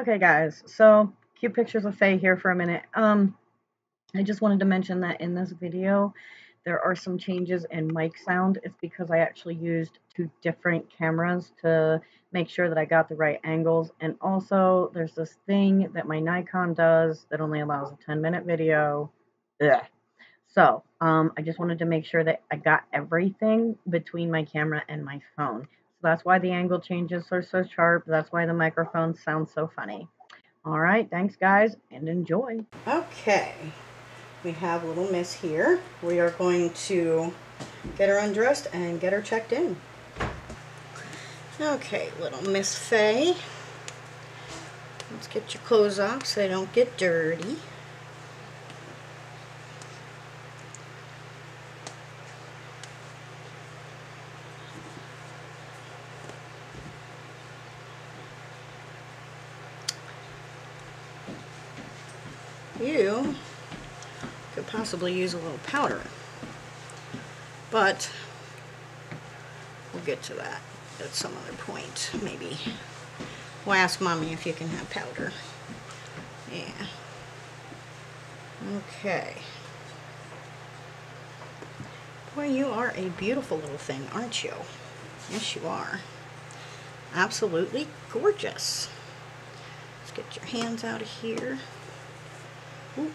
Okay, guys, so cute pictures of Faye here for a minute. I just wanted to mention that in this video, there are some changes in mic sound. It's because I actually used two different cameras to make sure that I got the right angles. And also, there's this thing that my Nikon does that only allows a 10-minute video. Ugh. So, I just wanted to make sure that I got everything between my camera and my phone. So that's why the angle changes are so sharp. That's why the microphone sounds so funny. All right, thanks guys, and enjoy. Okay, we have little Miss here. We are going to get her undressed and get her checked in. Okay, little Miss Faye. Let's get your clothes off so they don't get dirty. You could possibly use a little powder, but we'll get to that at some other point. Maybe we'll ask Mommy if you can have powder. Yeah. Okay. Boy, you are a beautiful little thing, aren't you? Yes, you are. Absolutely gorgeous. Let's get your hands out of here. Ooh.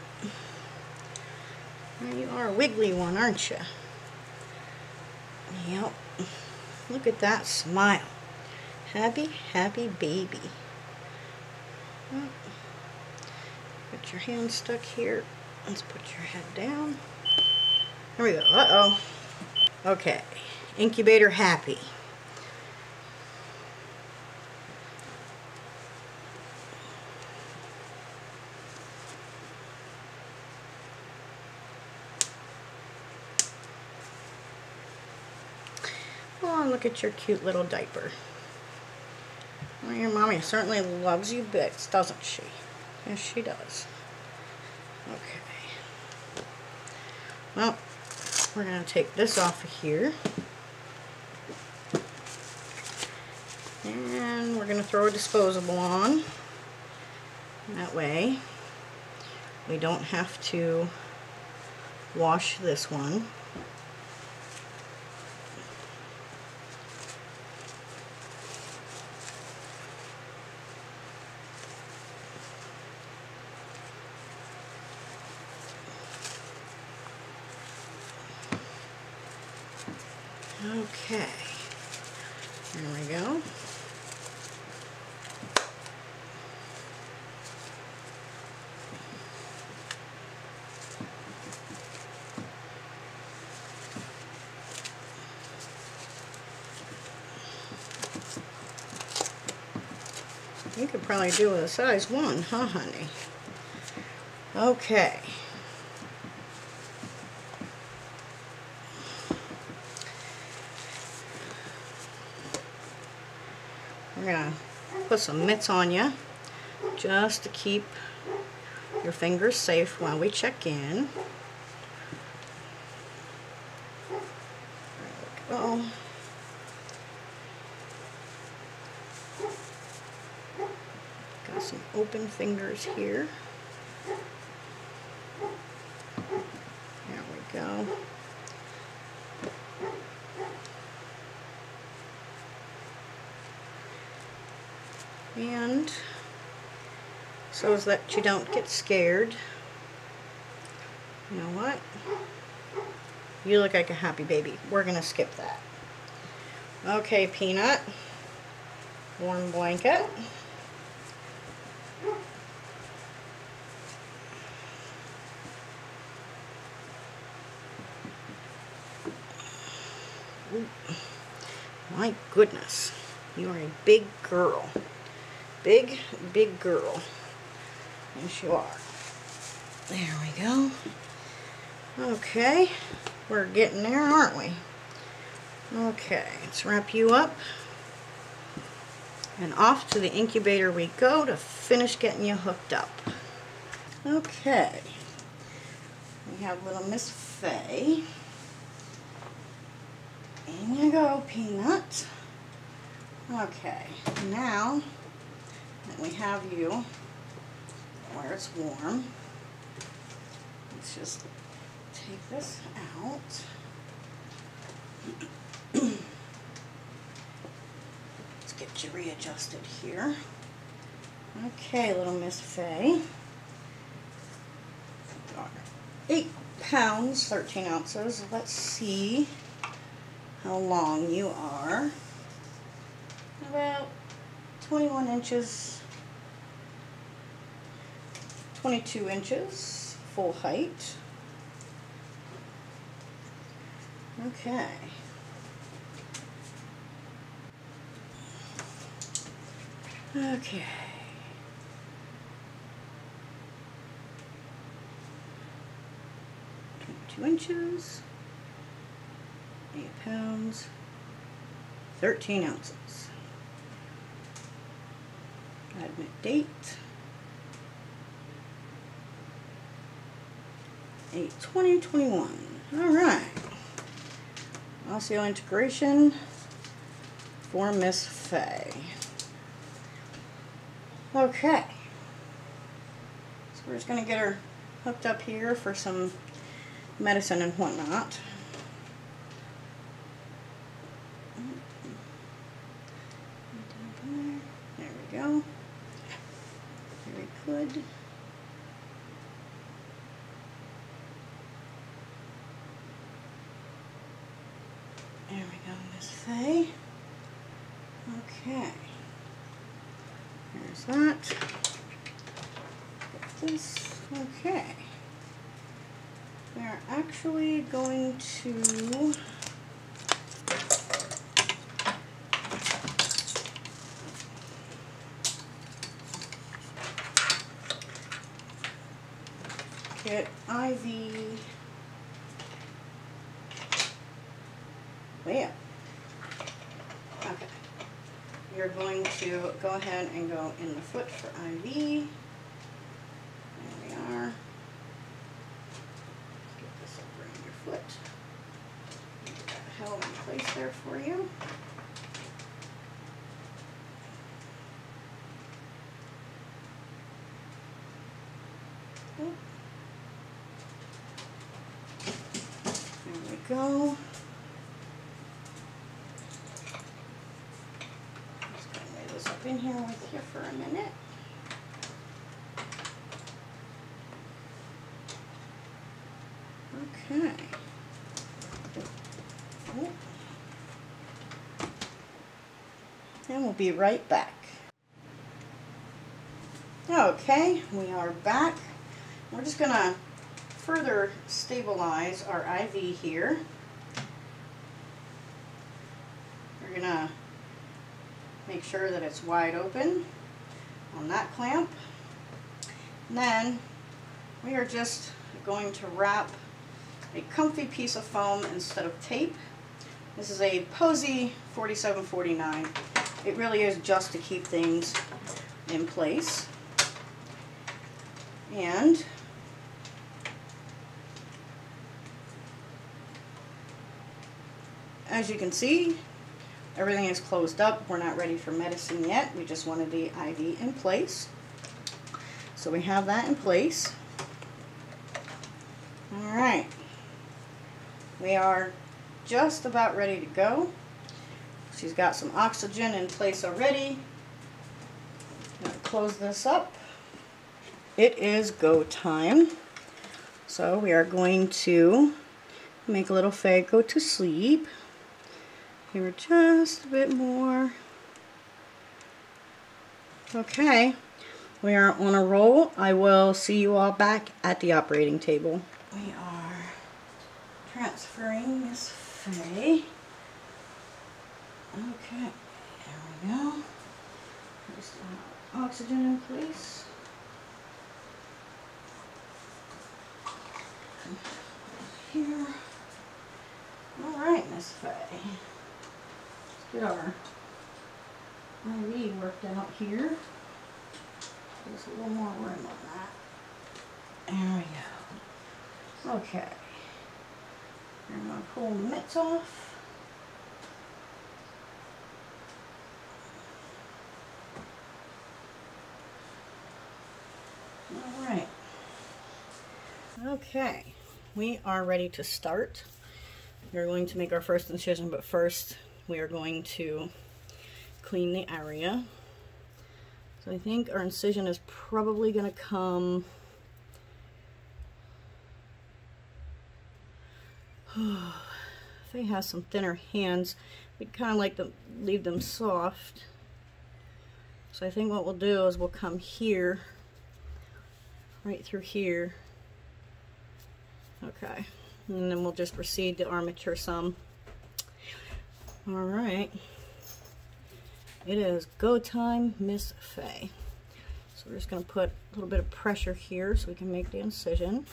Well, you are a wiggly one, aren't you? Yep. Look at that smile. Happy, happy baby. Oh. Get your hands stuck here. Let's put your head down. There we go. Uh-oh. Okay. Incubator happy. Oh, look at your cute little diaper. Well, your mommy certainly loves you bits, doesn't she? Yes, she does. Okay. Well, we're going to take this off of here. And we're going to throw a disposable on. That way, we don't have to wash this one. Okay, there we go. You could probably do a size 1, huh, honey? Okay. We're going to put some mitts on you just to keep your fingers safe while we check in. There we go. Got some open fingers here. There we go. And so as that you don't get scared. You know what? You look like a happy baby. We're going to skip that. Okay, Peanut. Warm blanket. Ooh. My goodness. You are a big girl. Big, big girl. Yes, you are. There we go. Okay. We're getting there, aren't we? Okay. Let's wrap you up. And off to the incubator we go to finish getting you hooked up. Okay. We have little Miss Faye. In you go, Peanut. Okay. Now And we have you where it's warm. Let's just take this out. Let's get you readjusted here. Okay, little Miss Faye. 8 pounds, 13 ounces. Let's see how long you are. About 21 inches, 22 inches, full height. Okay. Okay. 22 inches, 8 pounds, 13 ounces. Admit date. 8/20/21. All right. Osseointegration for Miss Faye. Okay. So we're just going to get her hooked up here for some medicine and whatnot. There we go. Very good. There we go, Miss Faye. Okay. There's that. Get this. Okay. We are actually going to get IV. Well, okay. You're going to go ahead and go in the foot for IV. There we are. Get this over in your foot. Get that held in place there for you. There we go. Just gonna lay this up in here with you for a minute. Okay. Oh. And we'll be right back. Okay, we are back. We're just gonna further stabilize our IV here. We're gonna make sure that it's wide open on that clamp. And then we are just going to wrap a comfy piece of foam instead of tape. This is a Posey 4749. It really is just to keep things in place. And as you can see, everything is closed up. We're not ready for medicine yet. We just wanted the IV in place. So we have that in place. All right. We are just about ready to go. She's got some oxygen in place already. I'm going to close this up. It is go time. So we are going to make little Faye go to sleep. Give her just a bit more. Okay, we are on a roll. I will see you all back at the operating table. We are transferring Miss Faye. Okay, there we go. There's oxygen in place. Here. All right, Miss Faye. Let's get our IV worked out here. There's a little more room on that. There we go. Okay. I'm going to pull the mitts off. All right. Okay, we are ready to start. We're going to make our first incision, but first we are going to clean the area. So I think our incision is probably going to come Faye has some thinner hands. We'd kind of like to leave them soft. So I think what we'll do is we'll come here, right through here. Okay, and then we'll just recede the armature some. All right, it is go time, Miss Faye. So we're just going to put a little bit of pressure here so we can make the incision.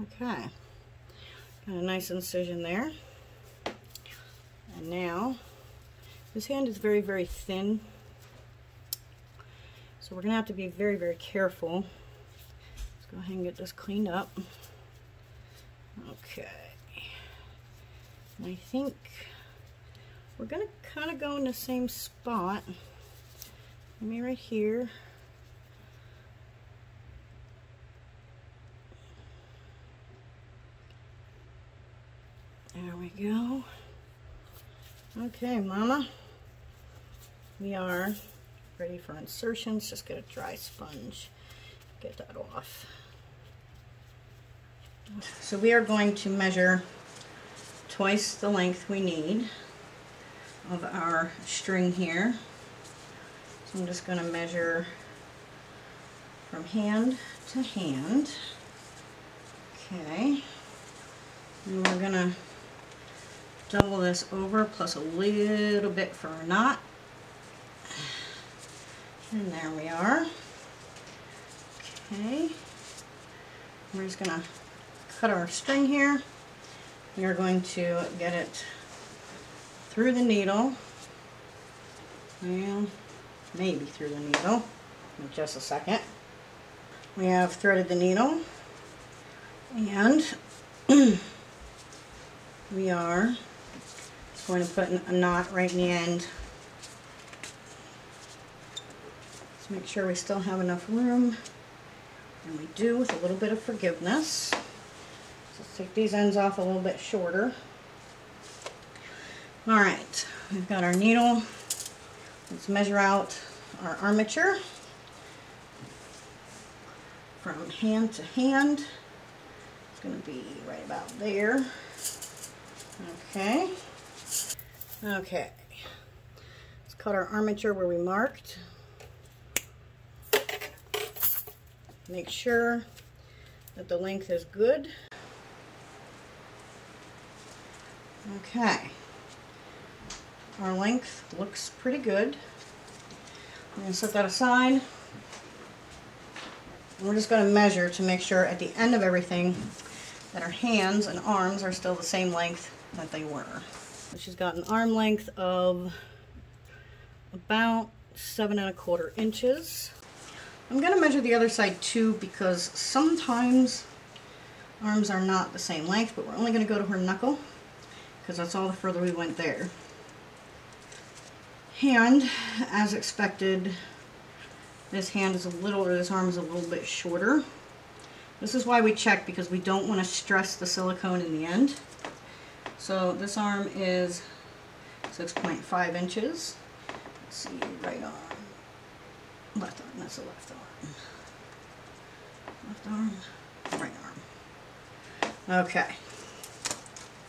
Okay, got a nice incision there. And now, this hand is very, very thin. So we're going to have to be very, very careful. Let's go ahead and get this cleaned up. Okay. And I think we're going to kind of go in the same spot. Maybe right here. There we go. Okay, Mama. We are ready for insertions. Just get a dry sponge. Get that off. So we are going to measure twice the length we need of our string here. So I'm just going to measure from hand to hand. Okay. And we're going to double this over plus a little bit for a knot. And there we are. Okay. We're just going to cut our string here. We are going to get it through the needle. And maybe through the needle. In just a second. We have threaded the needle. And we are going to put a knot right in the end. Let's make sure we still have enough room. And we do, with a little bit of forgiveness. So let's take these ends off a little bit shorter. Alright, we've got our needle. Let's measure out our armature from hand to hand. It's going to be right about there. Okay. Okay. Let's cut our armature where we marked. Make sure that the length is good. Okay. Our length looks pretty good. I'm going to set that aside. We're just going to measure to make sure at the end of everything that our hands and arms are still the same length that they were. So she's got an arm length of about 7 1/4 inches. I'm going to measure the other side too, because sometimes arms are not the same length, but we're only going to go to her knuckle because that's all the further we went there. Hand, as expected, this arm is a little bit shorter. This is why we check, because we don't want to stress the silicone in the end. So this arm is 6.5 inches. Let's see, right arm, left arm, that's the left arm. Left arm, right arm. Okay.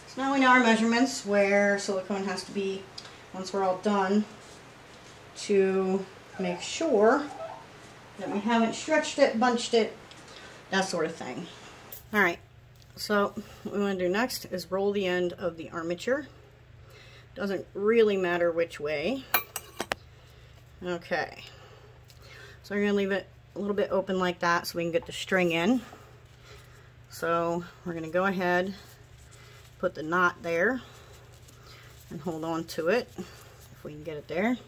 So now we know our measurements, where silicone has to be once we're all done, to make sure that we haven't stretched it, bunched it, that sort of thing. Alright, so what we want to do next is roll the end of the armature. Doesn't really matter which way. Okay, so we're going to leave it a little bit open like that so we can get the string in. So we're going to go ahead, put the knot there, and hold on to it if we can get it there.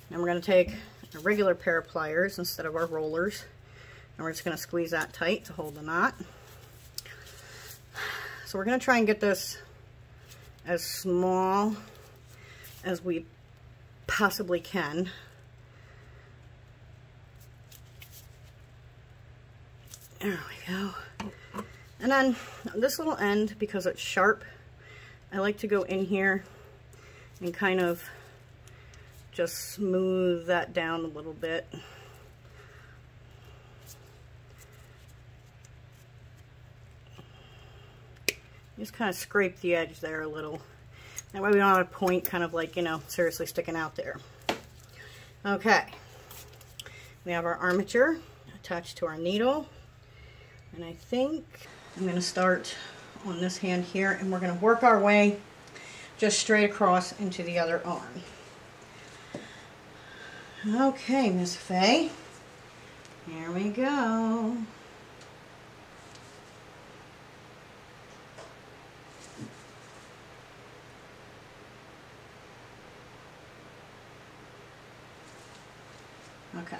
And we're going to take a regular pair of pliers instead of our rollers, and we're just going to squeeze that tight to hold the knot. So we're going to try and get this as small as we possibly can. There we go. And then this little end, because it's sharp, I like to go in here and kind of just smooth that down a little bit. Just kind of scrape the edge there a little. That way we don't have a point kind of like, you know, seriously sticking out there. Okay. We have our armature attached to our needle. And I think I'm going to start on this hand here, and we're going to work our way just straight across into the other arm. Okay, Miss Faye. Here we go. Okay.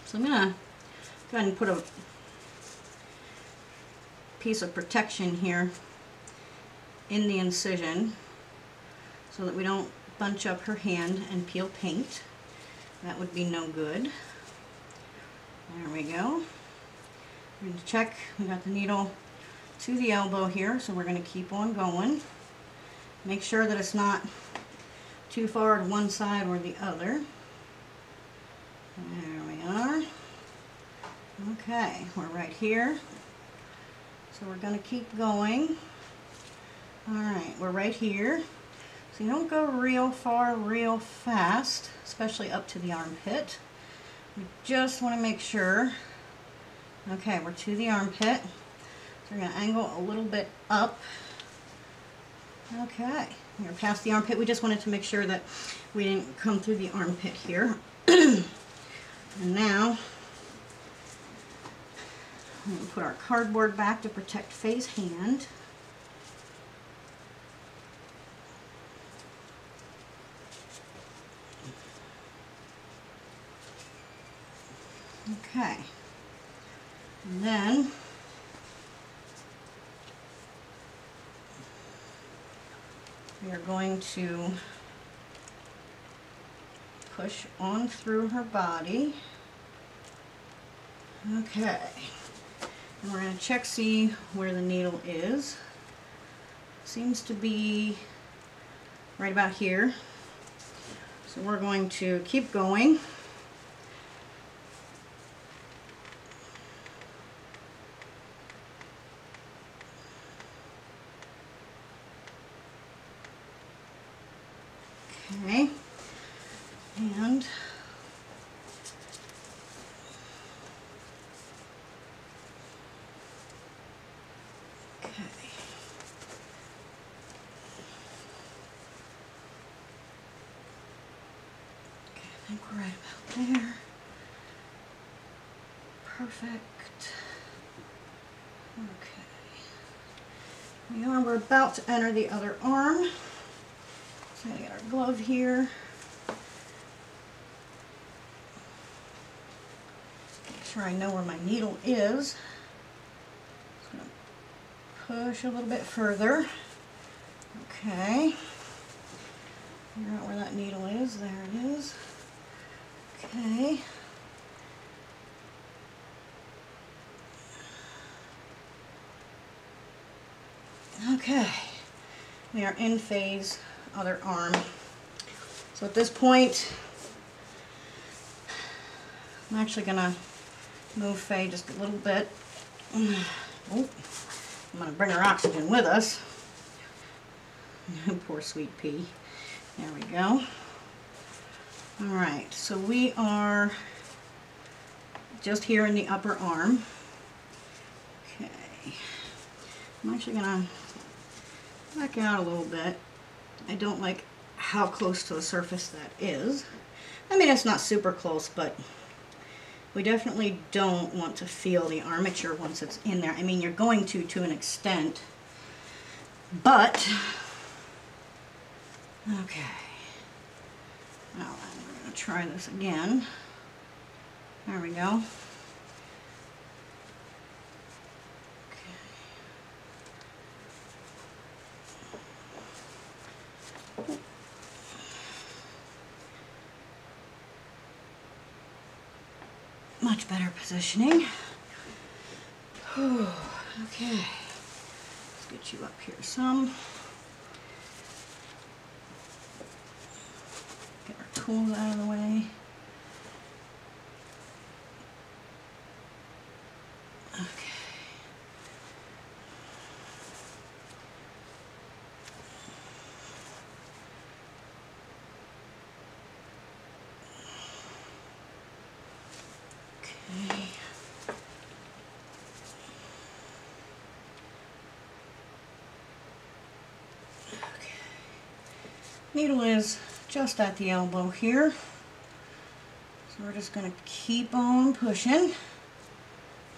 So I'm going to go ahead and put a piece of protection here in the incision so that we don't bunch up her hand and peel paint. That would be no good. There we go. We're going to check. We got the needle to the elbow here, so we're going to keep on going. Make sure that it's not too far to one side or the other. There we are. Okay, we're right here. So we're going to keep going. Alright, we're right here. So you don't go real far, real fast, especially up to the armpit. We just want to make sure. Okay, we're to the armpit. So we're going to angle a little bit up. Okay, we're past the armpit. We just wanted to make sure that we didn't come through the armpit here. And now, I'm going to put our cardboard back to protect Faye's hand. Okay, and then we are going to push on through her body. Okay, and we're going to check, see where the needle is. Seems to be right about here. So we're going to keep going. Okay, and okay. I think we're right about there. Perfect. Okay. We're about to enter the other arm. So I'm going to get our glove here. Make sure I know where my needle is. Just going to push a little bit further. Okay. Figure out where that needle is. There it is. Okay. Okay. We are in Faye's other arm. So at this point, I'm actually going to move Faye just a little bit. Oh, I'm going to bring her oxygen with us. Poor sweet pea. There we go. Alright, so we are just here in the upper arm. Okay. I'm actually going to back out a little bit. I don't like how close to the surface that is. I mean, it's not super close, but we definitely don't want to feel the armature once it's in there. I mean, you're going to an extent, but, okay. Now, we're going to try this again. There we go. much better positioning. Whew, okay, let's get you up here some. Get our tools out of the way. Okay. Okay. Needle is just at the elbow here, so we're just going to keep on pushing.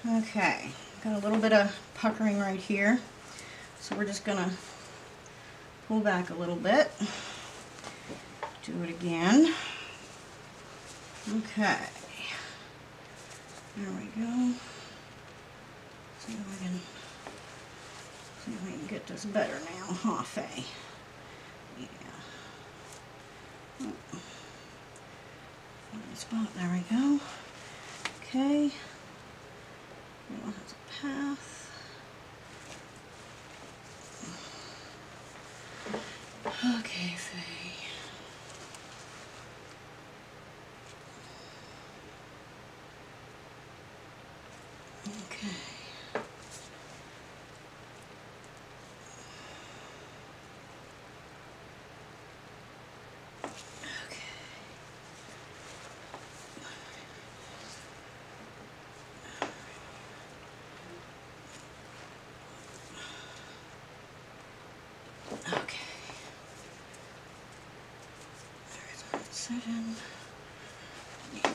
Okay, got a little bit of puckering right here, so we're just going to pull back a little bit. Do it again. Okay, there we go. See if we can get this better now, huh, Faye? Yeah. Right spot, there we go. Okay. Needle has a path. Okay, Faye. Okay. Okay. There's our incision. Need to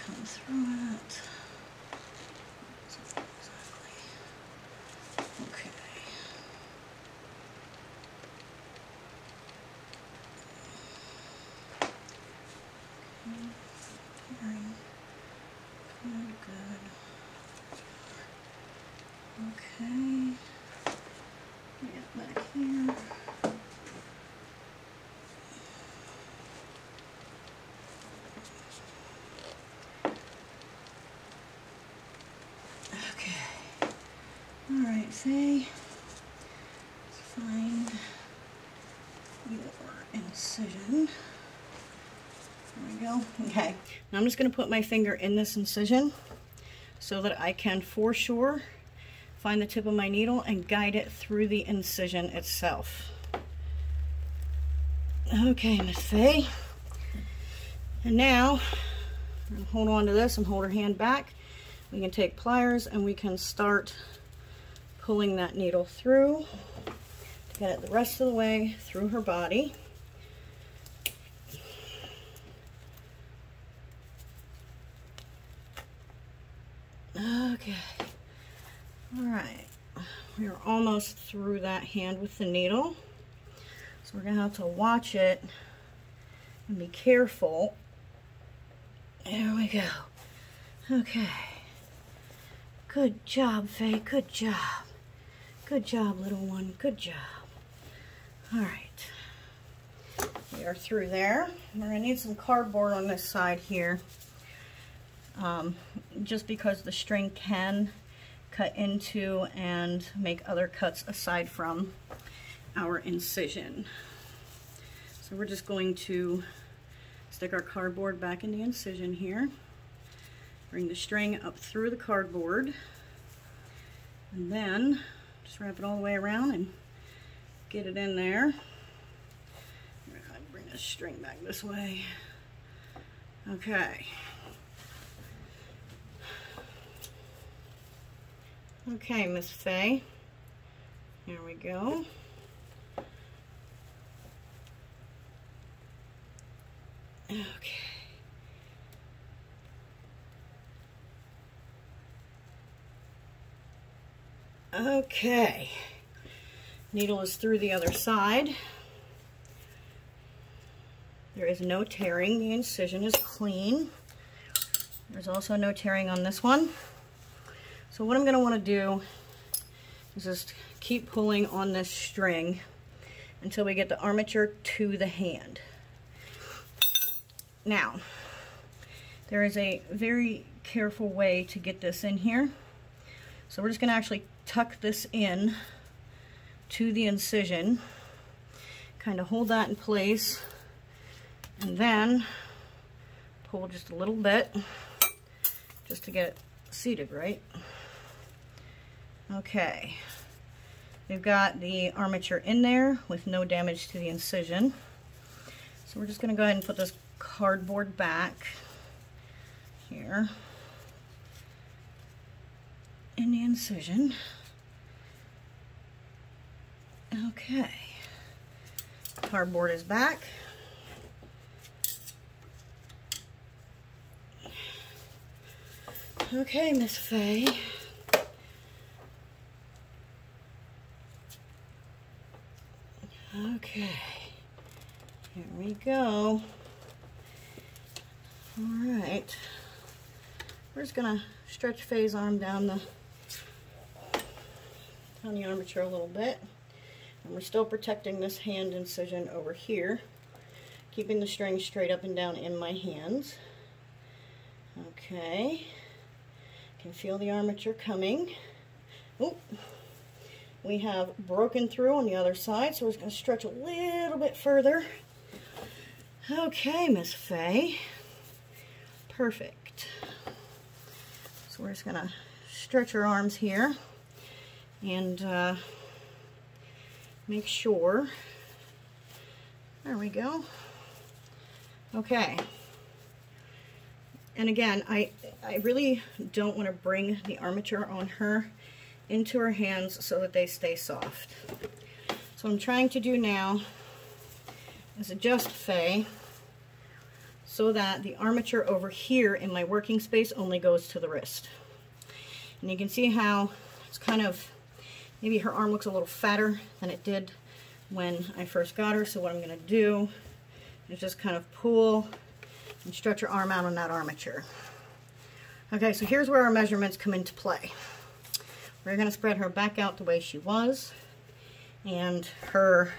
come through it. Exactly. Okay. Good. Okay. Get back here. Okay. All right, Faye. Let's find your incision. There we go. Okay. Now I'm just going to put my finger in this incision so that I can for sure find the tip of my needle and guide it through the incision itself. Okay, Miss Faye. And now, hold on to this and hold her hand back. We can take pliers and we can start pulling that needle through to get it the rest of the way through her body. Okay. All right. We're almost through that hand with the needle. So we're going to have to watch it and be careful. There we go. Okay. Good job, Faye. Good job. Good job, little one. Good job. All right. We are through there. We're going to need some cardboard on this side here. Just because the string can cut into and make other cuts aside from our incision. So we're just going to stick our cardboard back in the incision here, bring the string up through the cardboard, and then just wrap it all the way around and get it in there. Bring the string back this way. Okay. Okay, Miss Faye. Here we go. Okay. Okay. Needle is through the other side. There is no tearing. The incision is clean. There's also no tearing on this one. So what I'm going to want to do is just keep pulling on this string until we get the armature to the hand. Now, there is a very careful way to get this in here. So we're just going to actually tuck this in to the incision, kind of hold that in place, and then pull just a little bit just to get it seated right. Okay, we've got the armature in there with no damage to the incision. So we're just going to go ahead and put this cardboard back here in the incision. Okay, cardboard is back. Okay, Miss Faye. Okay, here we go. All right, we're just gonna stretch Faye's arm down the armature a little bit, and we're still protecting this hand incision over here, keeping the string straight up and down in my hands. Okay, can feel the armature coming. Oh, we have broken through on the other side, so we're just going to stretch a little bit further. Okay, Miss Faye. Perfect. So we're just going to stretch her arms here and make sure. There we go. Okay. And again, I really don't want to bring the armature on her into her hands so that they stay soft. So what I'm trying to do now is adjust Faye so that the armature over here in my working space only goes to the wrist. And you can see how it's kind of, maybe her arm looks a little fatter than it did when I first got her. So what I'm going to do is just kind of pull and stretch her arm out on that armature. Okay, so here's where our measurements come into play. We're going to spread her back out the way she was, and her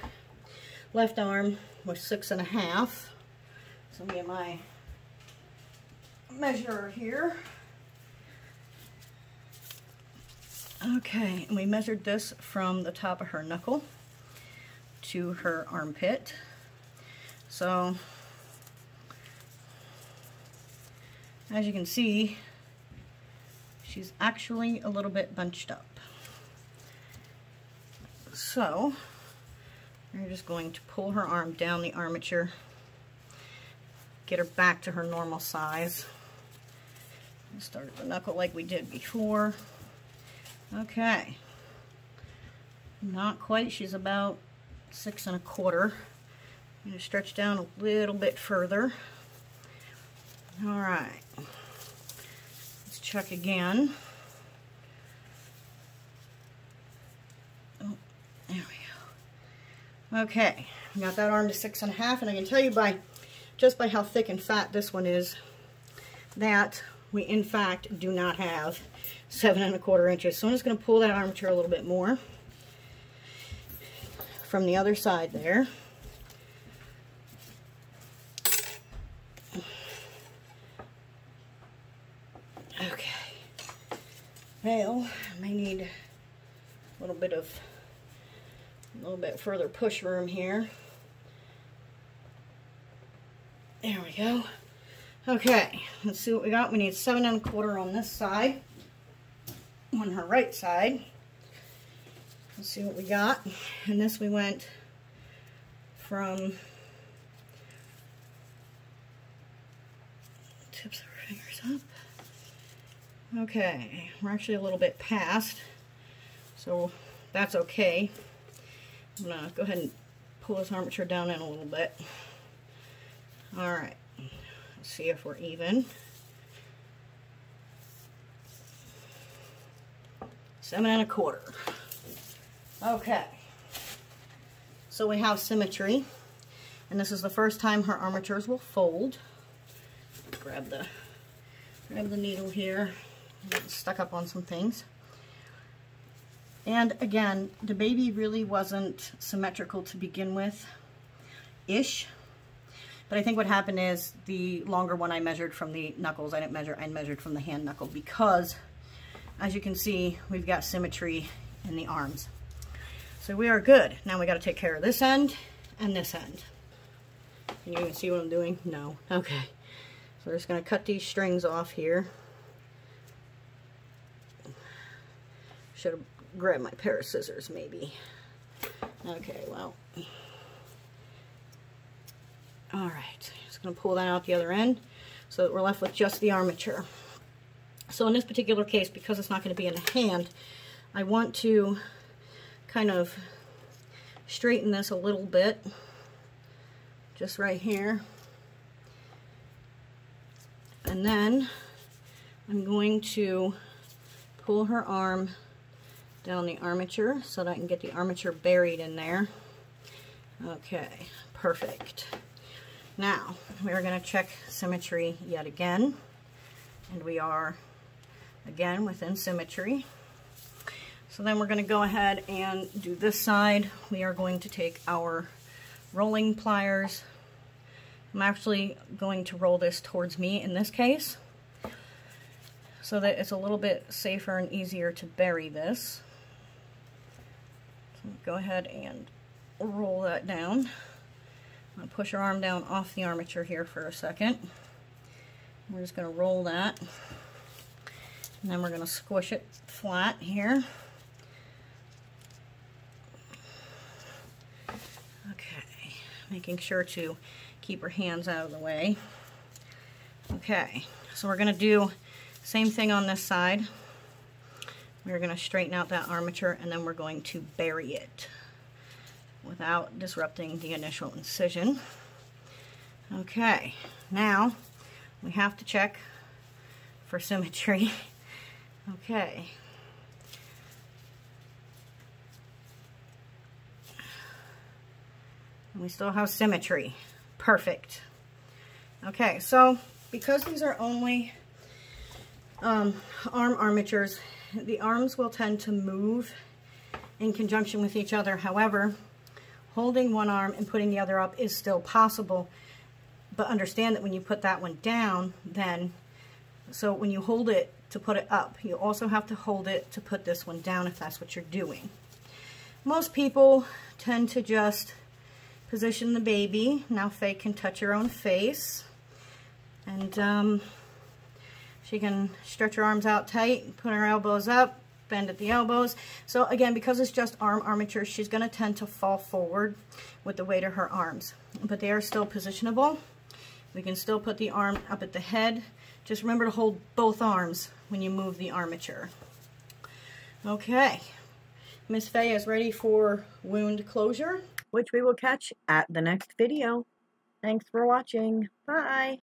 left arm was 6.5. So let me get my measurer here. Okay, and we measured this from the top of her knuckle to her armpit. So as you can see, she's actually a little bit bunched up. So we're just going to pull her arm down the armature, get her back to her normal size. Start at the knuckle like we did before. Okay, not quite. She's about 6.25. I'm going to stretch down a little bit further. All right, let's check again. Oh, there we go. Okay, we got that arm to 6.5, and I can tell you just by how thick and fat this one is that we in fact do not have 7.25 inches. So I'm just going to pull that armature a little bit more from the other side there. Okay. Well, I may need a little bit further push room here. There we go. Okay, let's see what we got. We need 7.25 on this side, on her right side. Let's see what we got. And this we went from tips of her fingers up. Okay, we're actually a little bit past, so that's okay. I'm gonna go ahead and pull this armature down in a little bit. All right, let's see if we're even. 7.25. Okay, so we have symmetry, and this is the first time her armatures will fold. Grab the needle here. Get stuck up on some things. And again, the baby really wasn't symmetrical to begin with, ish. But I think what happened is the longer one I measured from the knuckles, I measured from the hand knuckle, because as you can see, we've got symmetry in the arms. So we are good. Now we got to take care of this end and this end. Can you even see what I'm doing? No. Okay. So we're just going to cut these strings off here. Should have grabbed my pair of scissors maybe. Okay, well. Alright, just going to pull that out the other end so that we're left with just the armature. So in this particular case, because it's not going to be in the hand, I want to kind of straighten this a little bit, just right here. And then I'm going to pull her arm down the armature so that I can get the armature buried in there. Okay, perfect. Now, we're going to check symmetry yet again, and we are, again, within symmetry. So then we're going to go ahead and do this side. We are going to take our rolling pliers. I'm actually going to roll this towards me in this case, so that it's a little bit safer and easier to bury this. So go ahead and roll that down. I'm going to push your arm down off the armature here for a second. We're just going to roll that. And then we're going to squish it flat here. Okay, making sure to keep her hands out of the way. Okay, so we're going to do the same thing on this side. We're going to straighten out that armature, and then we're going to bury it without disrupting the initial incision. Okay, now we have to check for symmetry. Okay. And we still have symmetry. Perfect. Okay, so because these are only arm armatures, the arms will tend to move in conjunction with each other. However, holding one arm and putting the other up is still possible, but understand that when you put that one down, then, so when you hold it to put it up, you also have to hold it to put this one down if that's what you're doing. Most people tend to just position the baby. Now Faye can touch her own face, and she can stretch her arms out tight, put her elbows up, bend at the elbows. So again, because it's just arm armature, she's going to tend to fall forward with the weight of her arms, but they are still positionable. We can still put the arm up at the head. Just remember to hold both arms when you move the armature. Okay, Miss Faye is ready for wound closure, which we will catch at the next video. Thanks for watching. Bye.